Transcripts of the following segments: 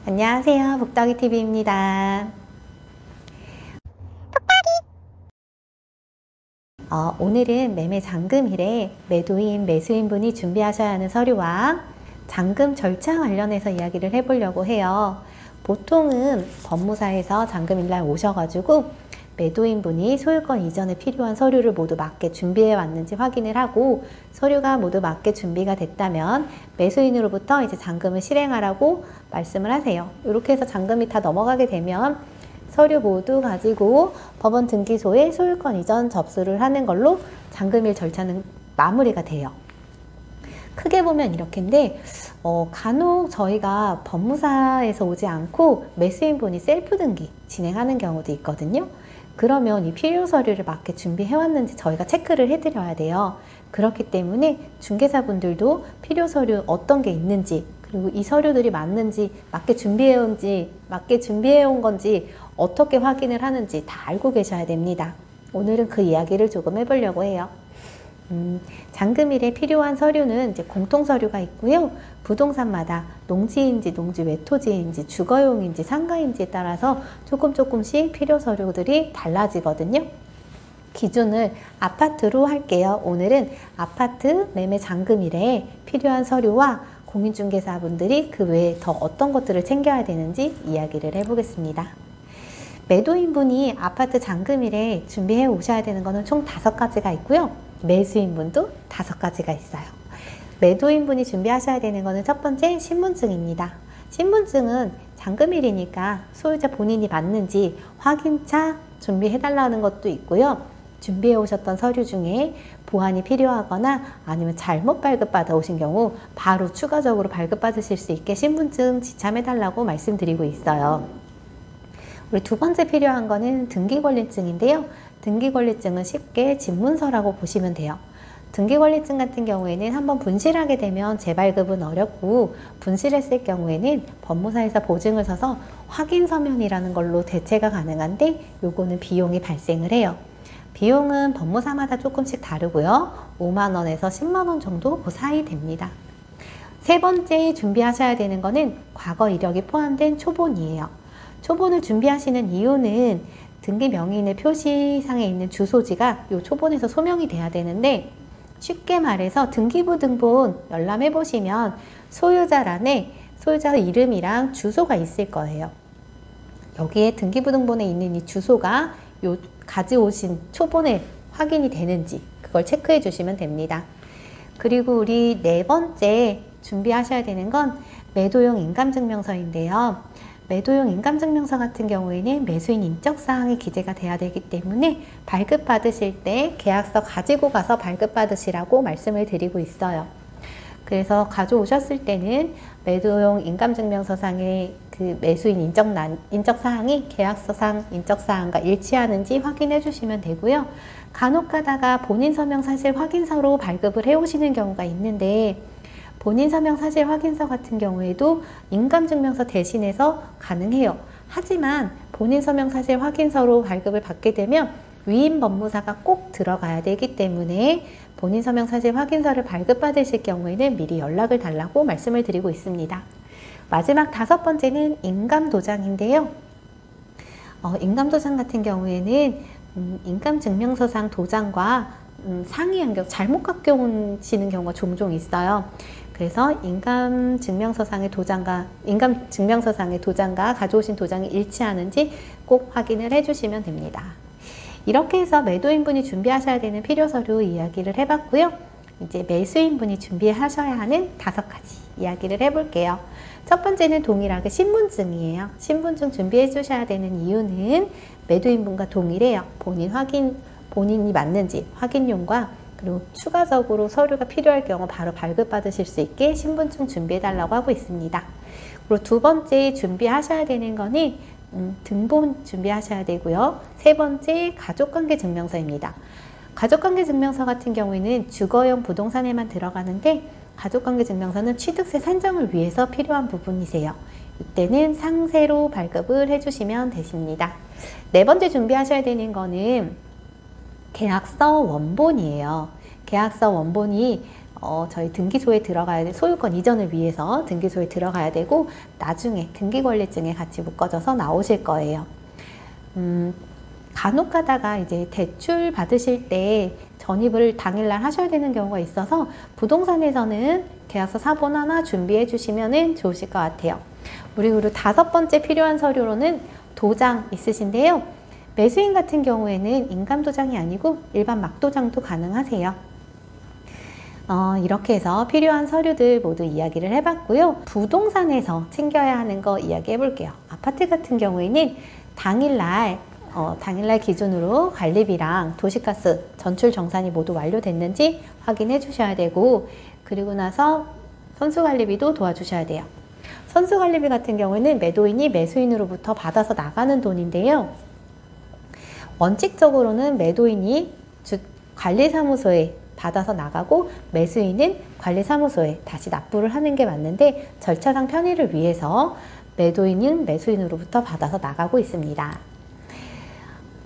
안녕하세요. 북덕이TV입니다. 오늘은 매매 잔금일에 매도인, 매수인분이 준비하셔야 하는 서류와 잔금 절차 관련해서 이야기를 해보려고 해요. 보통은 법무사에서 잔금일날 오셔가지고 매도인분이 소유권 이전에 필요한 서류를 모두 맞게 준비해 왔는지 확인을 하고, 서류가 모두 맞게 준비가 됐다면 매수인으로부터 이제 잔금을 실행하라고 말씀을 하세요. 이렇게 해서 잔금이 다 넘어가게 되면 서류 모두 가지고 법원 등기소에 소유권 이전 접수를 하는 걸로 잔금일 절차는 마무리가 돼요. 크게 보면 이렇게인데, 간혹 저희가 법무사에서 오지 않고 매수인분이 셀프 등기 진행하는 경우도 있거든요. 그러면 이 필요 서류를 맞게 준비해 왔는지 저희가 체크를 해 드려야 돼요. 그렇기 때문에 중개사분들도 필요 서류 어떤 게 있는지, 그리고 이 서류들이 맞는지, 맞게 준비해 온 건지 어떻게 확인을 하는지 다 알고 계셔야 됩니다. 오늘은 그 이야기를 조금 해보려고 해요. 잔금일에 필요한 서류는 이제 공통서류가 있고요. 부동산마다 농지인지 농지 외토지인지 주거용인지 상가인지에 따라서 조금씩 필요 서류들이 달라지거든요. 기준을 아파트로 할게요. 오늘은 아파트 매매 잔금일에 필요한 서류와 공인중개사분들이 그 외에 더 어떤 것들을 챙겨야 되는지 이야기를 해보겠습니다. 매도인분이 아파트 잔금일에 준비해 오셔야 되는 것은 총 5가지가 있고요. 매수인분도 5가지가 있어요. 매도인분이 준비하셔야 되는 것은 첫 번째 신분증입니다. 신분증은 잔금일이니까 소유자 본인이 맞는지 확인차 준비해달라는 것도 있고요. 준비해 오셨던 서류 중에 보완이 필요하거나 아니면 잘못 발급받아 오신 경우 바로 추가적으로 발급받으실 수 있게 신분증 지참해달라고 말씀드리고 있어요. 우리 두 번째 필요한 거는 등기권리증인데요. 등기권리증은 쉽게 집문서라고 보시면 돼요. 등기권리증 같은 경우에는 한번 분실하게 되면 재발급은 어렵고, 분실했을 경우에는 법무사에서 보증을 서서 확인서면이라는 걸로 대체가 가능한데, 요거는 비용이 발생을 해요. 비용은 법무사마다 조금씩 다르고요. 5만원에서 10만원 정도 그 사이 됩니다. 세 번째 준비하셔야 되는 거는 과거 이력이 포함된 초본이에요. 초본을 준비하시는 이유는 등기 명의인의 표시상에 있는 주소지가 이 초본에서 소명이 돼야 되는데, 쉽게 말해서 등기부 등본 열람해 보시면 소유자란에 소유자 이름이랑 주소가 있을 거예요. 여기에 등기부 등본에 있는 이 주소가 요 가져오신 초본에 확인이 되는지 그걸 체크해 주시면 됩니다. 그리고 우리 네 번째 준비하셔야 되는 건 매도용 인감증명서인데요. 매도용 인감증명서 같은 경우에는 매수인 인적사항이 기재가 돼야 되기 때문에 발급받으실 때 계약서 가지고 가서 발급받으시라고 말씀을 드리고 있어요. 그래서 가져오셨을 때는 매도용 인감증명서상의 그 매수인 인적사항이 계약서상 인적사항과 일치하는지 확인해 주시면 되고요. 간혹 가다가 본인 서명 사실 확인서로 발급을 해 오시는 경우가 있는데, 본인 서명 사실 확인서 같은 경우에도 인감증명서 대신해서 가능해요. 하지만 본인 서명 사실 확인서로 발급을 받게 되면 위임 법무사가 꼭 들어가야 되기 때문에 본인 서명 사실 확인서를 발급받으실 경우에는 미리 연락을 달라고 말씀을 드리고 있습니다. 마지막 5번째는 인감도장인데요. 인감도장 같은 경우에는 인감증명서상 도장과 상이 연결 잘못 갖고 오시는 경우가 종종 있어요. 그래서 인감증명서상의 도장과 가져오신 도장이 일치하는지 꼭 확인을 해주시면 됩니다. 이렇게 해서 매도인분이 준비하셔야 되는 필요서류 이야기를 해봤고요. 이제 매수인분이 준비하셔야 하는 5가지 이야기를 해볼게요. 첫 번째는 동일하게 신분증이에요. 신분증 준비해 주셔야 되는 이유는 매도인분과 동일해요. 본인이 맞는지 확인용과, 그리고 추가적으로 서류가 필요할 경우 바로 발급받으실 수 있게 신분증 준비해달라고 하고 있습니다. 그리고 두 번째 준비하셔야 되는 거는 등본 준비하셔야 되고요. 세 번째 가족관계증명서입니다. 가족관계증명서 같은 경우에는 주거용 부동산에만 들어가는데, 가족관계증명서는 취득세 산정을 위해서 필요한 부분이세요. 이때는 상세로 발급을 해주시면 되십니다. 네 번째 준비하셔야 되는 거는 계약서 원본이에요. 계약서 원본이 저희 등기소에 들어가야 돼, 소유권 이전을 위해서 등기소에 들어가야 되고 나중에 등기권리증에 같이 묶어져서 나오실 거예요. 간혹 가다가 이제 대출 받으실 때 전입을 당일날 하셔야 되는 경우가 있어서 부동산에서는 계약서 사본 하나 준비해 주시면 좋으실 것 같아요. 그리고 5번째 필요한 서류로는 도장 있으신데요. 매수인 같은 경우에는 인감도장이 아니고 일반 막도장도 가능하세요. 이렇게 해서 필요한 서류들 모두 이야기를 해봤고요. 부동산에서 챙겨야 하는 거 이야기해 볼게요. 아파트 같은 경우에는 당일날 기준으로 관리비랑 도시가스 전출 정산이 모두 완료됐는지 확인해 주셔야 되고, 그리고 나서 선수관리비도 도와주셔야 돼요. 선수관리비 같은 경우에는 매도인이 매수인으로부터 받아서 나가는 돈인데요. 원칙적으로는 매도인이 관리사무소에 받아서 나가고 매수인은 관리사무소에 다시 납부를 하는 게 맞는데, 절차상 편의를 위해서 매도인은 매수인으로부터 받아서 나가고 있습니다.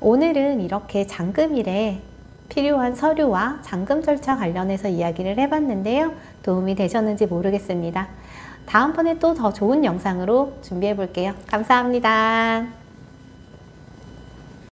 오늘은 이렇게 잔금일에 필요한 서류와 잔금 절차 관련해서 이야기를 해봤는데요. 도움이 되셨는지 모르겠습니다. 다음번에 또 더 좋은 영상으로 준비해 볼게요. 감사합니다.